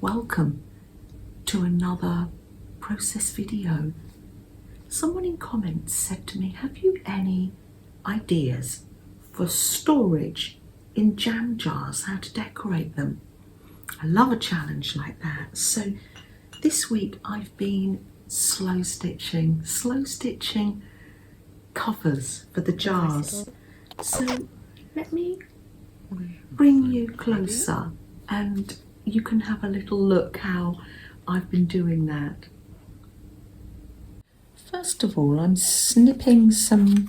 welcome to another process video. Someone in comments said to me, have you any ideas for storage in jam jars, how to decorate them? I love a challenge like that. So this week I've been slow stitching covers for the jars. So let me bring you closer and you can have a little look how I've been doing that. First of all, I'm snipping some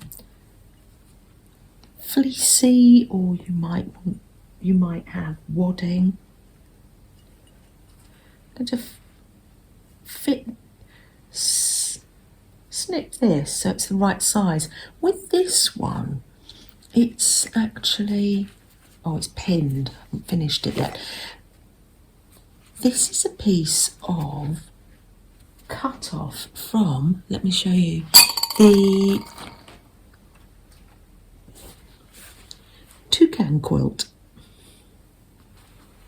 fleecy, or you might have wadding. I'm going to snip this so it's the right size. With this one, it's actually, it's pinned. I haven't finished it yet. This is a piece of cut off from, let me show you, the toucan quilt.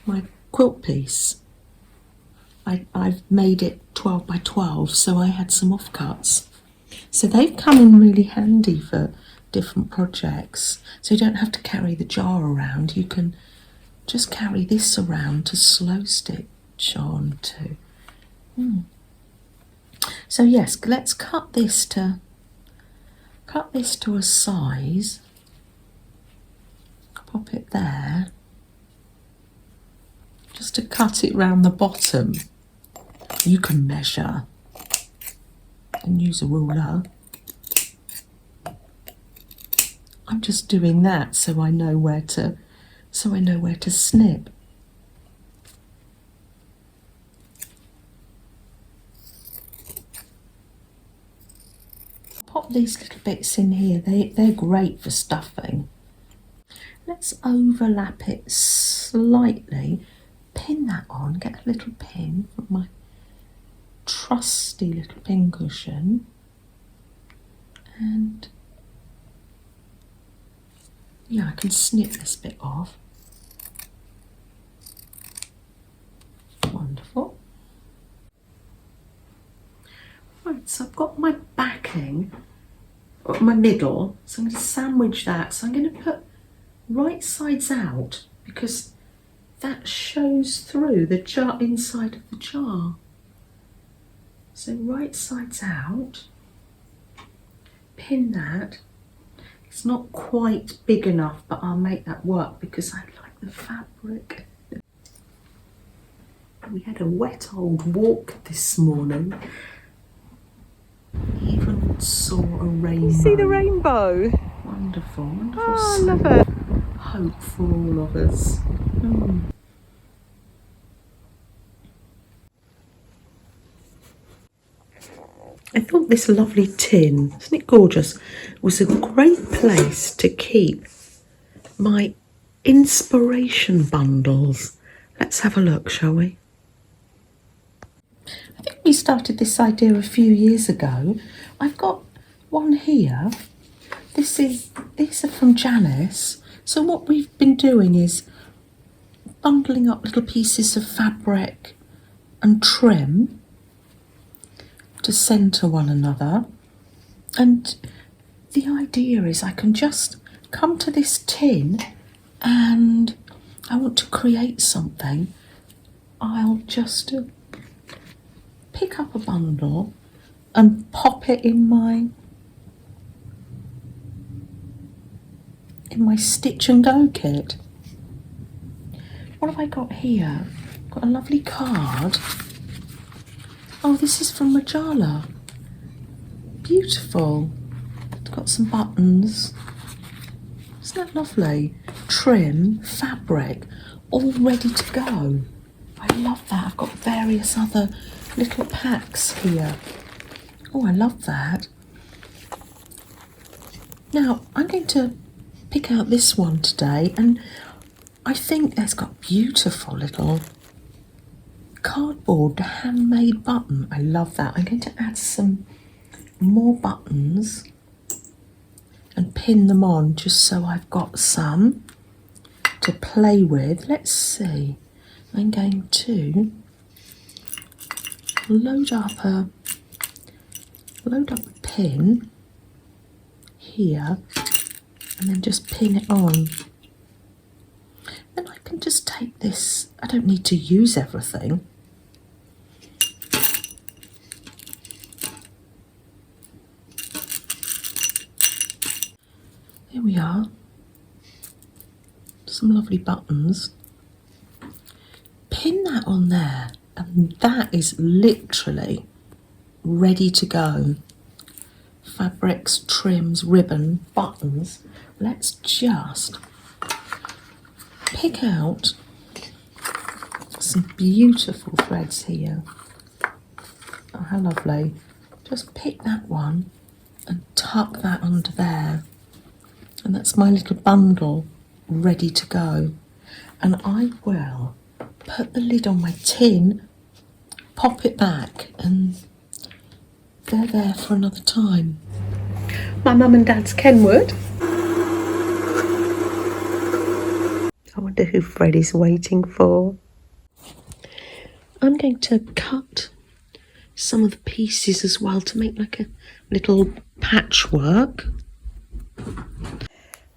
My quilt piece. I've made it 12 by 12, so I had some offcuts. So they've come in really handy for different projects. So you don't have to carry the jar around. You can just carry this around to slow stitch on to. So yes, let's cut this to a size. Pop it there. Just to cut it round the bottom. You can measure and use a ruler. I'm just doing that so I know where to snip. Pop these little bits in here. They're great for stuffing. Let's overlap it slightly. Pin that on. Get a little pin from my trusty little pin cushion, and yeah, I can snip this bit off. Wonderful. Right, so I've got my backing, or my middle, so I'm going to sandwich that. So I'm going to put right sides out because that shows through the jar, inside of the jar. So right sides out, pin that. It's not quite big enough, but I'll make that work because I like the fabric. We had a wet old walk this morning. Even saw a rainbow. You see the rainbow? Wonderful, wonderful. Oh, I love it. Hope for all of us. I thought this lovely tin, isn't it gorgeous, was a great place to keep my inspiration bundles. Let's have a look, shall we? I think we started this idea a few years ago. I've got one here. These are from Janice. So what we've been doing is bundling up little pieces of fabric and trim to centre one another, and the idea is I can just come to this tin and I want to create something. I'll just pick up a bundle and pop it in my stitch and go kit. What have I got here? Got a lovely card. Oh, this is from Majala. Beautiful. It's got some buttons. Isn't that lovely? Trim, fabric, all ready to go. I love that. I've got various other little packs here. Oh, I love that. Now, I'm going to pick out this one today, and I think it's got beautiful little cardboard handmade button. I love that. I'm going to add some more buttons and pin them on just so I've got some to play with. Let's see. I'm going to load up a pin here and then just pin it on. Then I can just take this, I don't need to use everything. There we are. Some lovely buttons. Pin that on there and that is literally ready to go. Fabrics, trims, ribbon, buttons. Let's just pick out some beautiful threads here. Oh, how lovely. Just pick that one and tuck that under there. And that's my little bundle ready to go. And I will put the lid on my tin, pop it back, and they're there for another time. My mum and dad's Kenwood. I wonder who Freddie's waiting for. I'm going to cut some of the pieces as well to make like a little patchwork.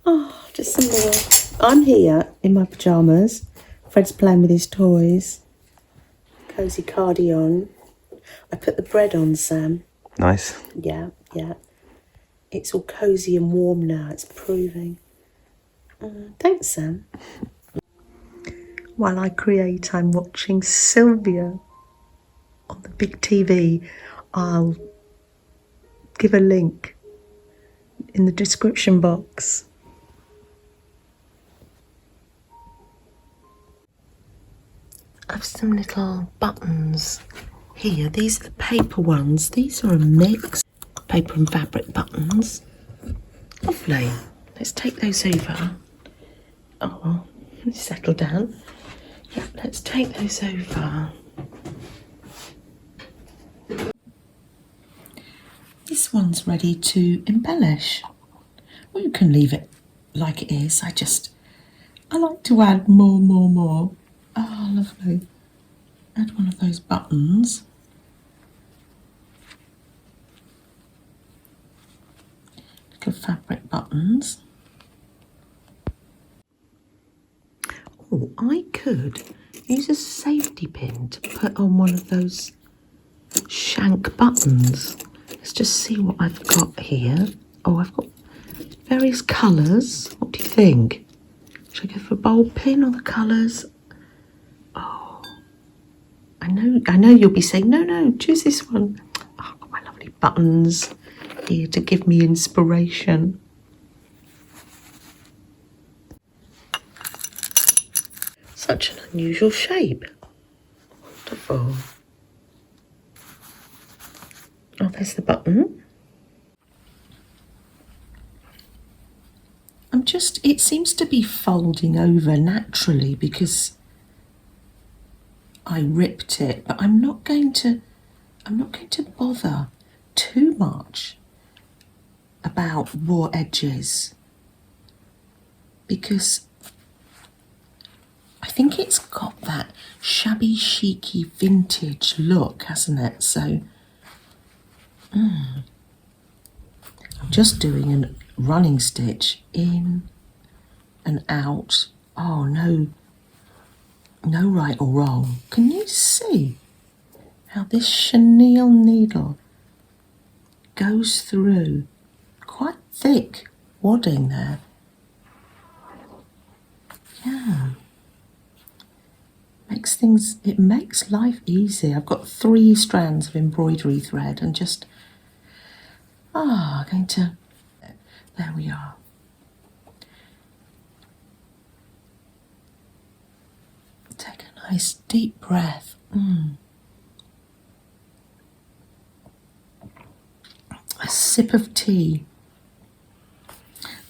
Oh, just some more. I'm here in my pyjamas. Fred's playing with his toys. Cozy cardi on. I put the bread on, Sam. Nice. Yeah. It's all cosy and warm now, it's proving. Thanks, Sam. While I create, I'm watching Sylvia on the big TV. I'll give a link in the description box. I've some little buttons here. These are the paper ones. These are a mix. Paper and fabric buttons. Lovely. Let's take those over. Oh, settle down. Yeah, let's take those over. This one's ready to embellish. Or you can leave it like it is. I like to add more. Oh, lovely. Add one of those buttons. Little fabric buttons. Oh, I could use a safety pin to put on one of those shank buttons. Let's just see what I've got here. Oh, I've got various colours. What do you think? Should I go for a bold pin or the colours? Oh, I know you'll be saying, no, choose this one. Oh, I've got my lovely buttons here to give me inspiration. Such an unusual shape. Wonderful. Oh, there's the button. It seems to be folding over naturally because I ripped it, but I'm not going to bother too much about raw edges because I think it's got that shabby chicy vintage look, hasn't it? So I'm just doing a running stitch in and out. Oh, no right or wrong. Can you see how this chenille needle goes through? Quite thick wadding there. Yeah. It makes life easy. I've got 3 strands of embroidery thread and just, going to, there we are. Take a nice deep breath. A sip of tea.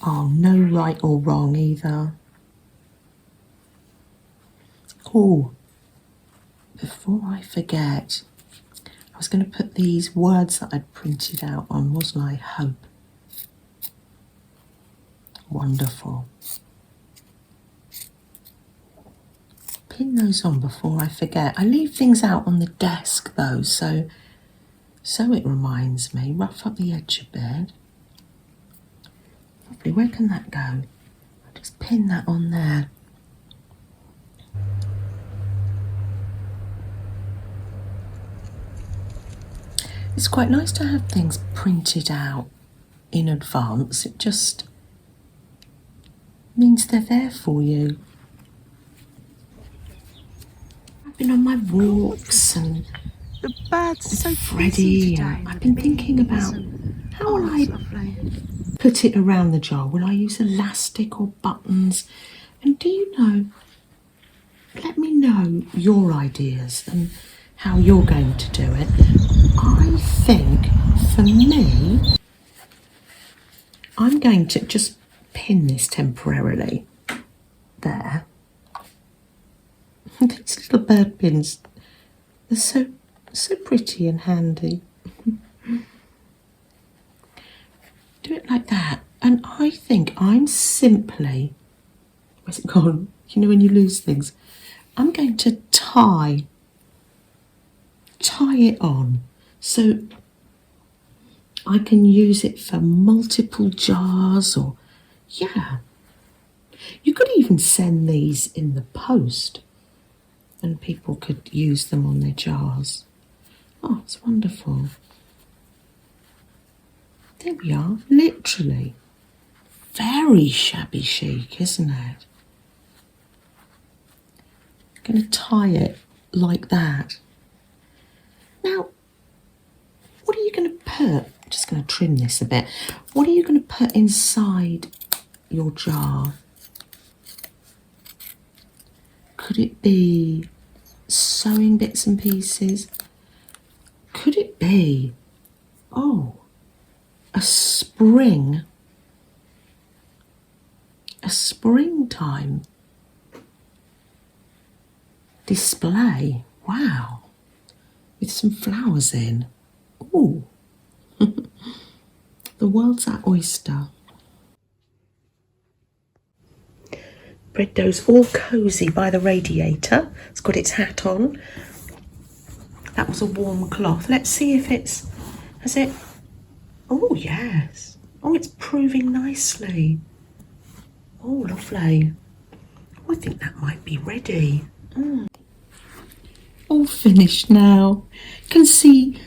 Oh, no right or wrong either. Oh, before I forget, I was going to put these words that I'd printed out on, wasn't I? Hope. Wonderful. pin those on before I forget. I leave things out on the desk though, so it reminds me. Rough up the edge a bit. Lovely, where can that go? I'll just pin that on there. It's quite nice to have things printed out in advance. It just means they're there for you. I've been on my walks and The birds are so Freddie, today. I've been thinking about how will I put it around the jar. Will I use elastic or buttons? And do you know, let me know your ideas and how you're going to do it. I think for me, I'm going to just pin this temporarily there. These little bird pins, they're so pretty and handy. Do it like that. And I think I'm simply, where's it gone? You know when you lose things? I'm going to tie it on so I can use it for multiple jars or, yeah. You could even send these in the post and people could use them on their jars. Oh, it's wonderful. There we are, literally. Very shabby chic, isn't it? I'm going to tie it like that. Now, what are you going to put? I'm just going to trim this a bit. What are you going to put inside your jar? Could it be sewing bits and pieces? Could it be, oh, a springtime display? Wow. With some flowers in. Ooh. The world's our oyster. Breddo's all cosy by the radiator. It's got its hat on. That was a warm cloth. Let's see if has it? Oh, yes. Oh, it's proving nicely. Oh, lovely. Oh, I think that might be ready. All finished now. You can see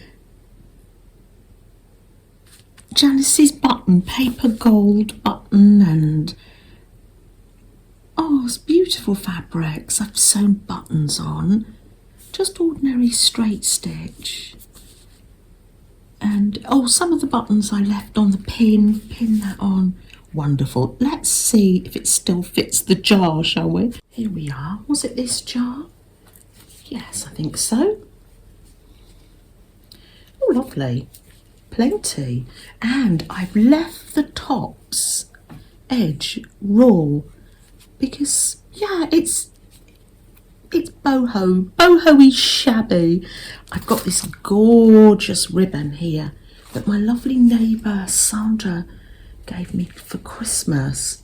Janice's button, paper gold button, and oh, it's beautiful fabrics. I've sewn buttons on, just ordinary straight stitch. And oh, some of the buttons I left on the pin that on. Wonderful. Let's see if it still fits the jar, shall we? Here we are. Was it this jar? Yes, I think so. Oh, lovely. Plenty. And I've left the top's edge raw because, yeah, it's boho-y shabby. I've got this gorgeous ribbon here that my lovely neighbour Sandra gave me for Christmas.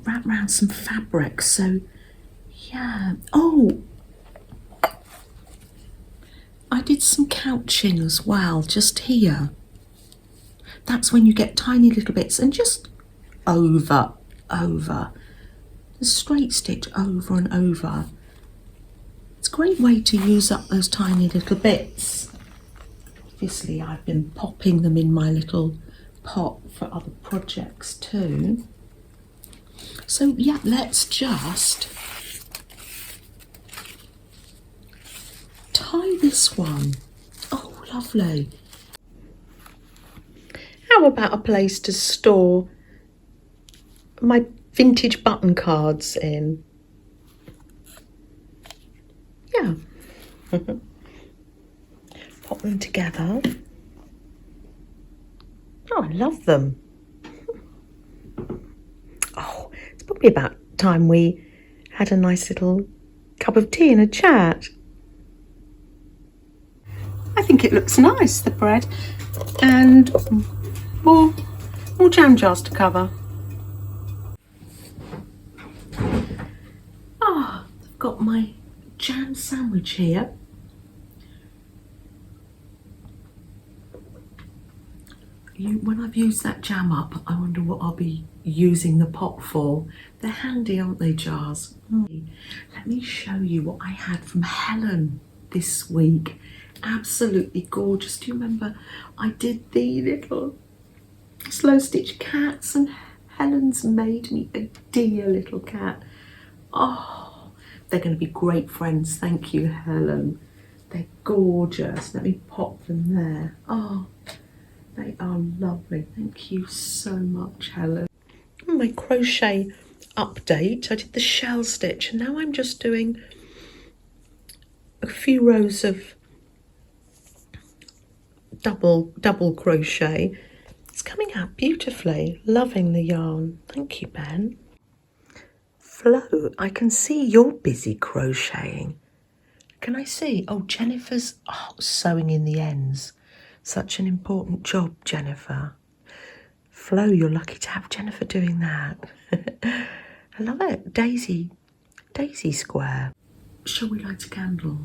Wrap around some fabric, so yeah. Oh, I did some couching as well, just here. That's when you get tiny little bits and just over. Straight stitch over and over. It's a great way to use up those tiny little bits. Obviously, I've been popping them in my little pot for other projects too. So yeah, let's just tie this one. Oh, lovely. How about a place to store my vintage button cards in? Yeah. Pop them together. Oh, I love them. Oh, it's probably about time we had a nice little cup of tea and a chat. I think it looks nice, the bread, and more jam jars to cover. got my jam sandwich here. When I've used that jam up, I wonder what I'll be using the pot for. They're handy, aren't they, jars? Let me show you what I had from Helen this week. Absolutely gorgeous. Do you remember I did the little Slowstitch cats, and Helen's made me a dear little cat. Oh, they're going to be great friends. Thank you, Helen. They're gorgeous. Let me pop them there. Oh, they are lovely. Thank you so much, Helen. My crochet update. I did the shell stitch, and now I'm just doing a few rows of double crochet. It's coming out beautifully. Loving the yarn. Thank you, Ben. Flo, I can see you're busy crocheting. Can I see? Oh, Jennifer's sewing in the ends. Such an important job, Jennifer. Flo, you're lucky to have Jennifer doing that. I love it. Daisy square. Shall we light a candle?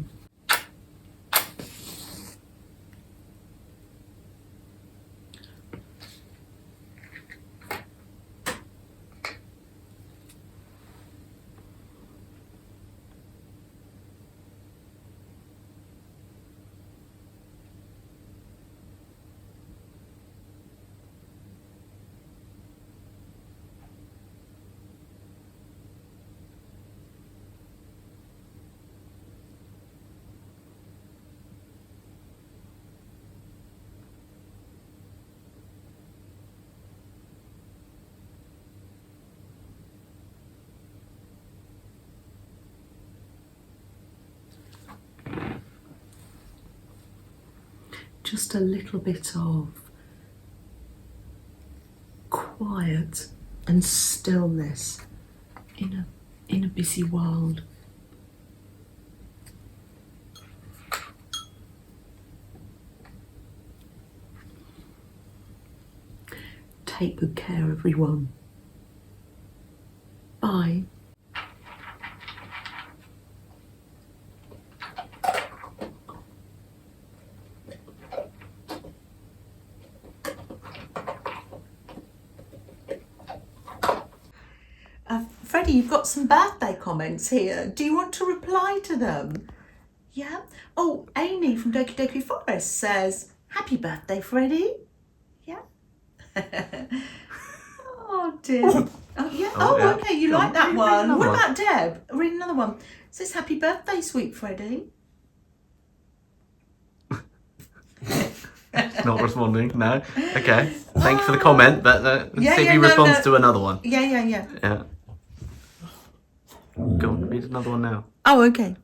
Just a little bit of quiet and stillness in a busy world. Take good care, everyone. Bye. Freddie, you've got some birthday comments here. Do you want to reply to them? Yeah? Oh, Amy from Doki Doki Forest says, happy birthday, Freddie. Yeah? Oh, dear. Oh, yeah? Yeah. Okay, you like that one. What about Deb? Read another one. It says, happy birthday, sweet Freddie. Not responding, no. Okay, thanks for the comment, but see if he responds to another one. Yeah. Go on, read another one now. Oh, okay.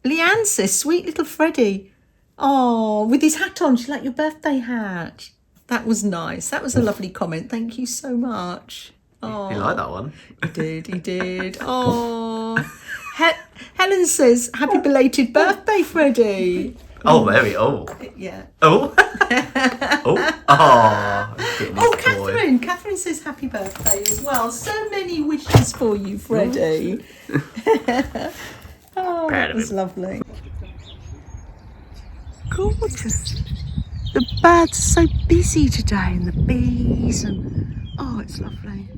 Leanne says, sweet little Freddie. Oh, with his hat on. She liked your birthday hat. That was nice. That was a lovely comment. Thank you so much. Oh, He liked that one. He did. Oh. Helen says, happy belated birthday, Freddie. Oh, there we go. Yeah. Oh. Catherine says happy birthday as well. So many wishes for you, Freddie. Oh, that was lovely. Gorgeous. The birds are so busy today, and the bees, and oh, it's lovely.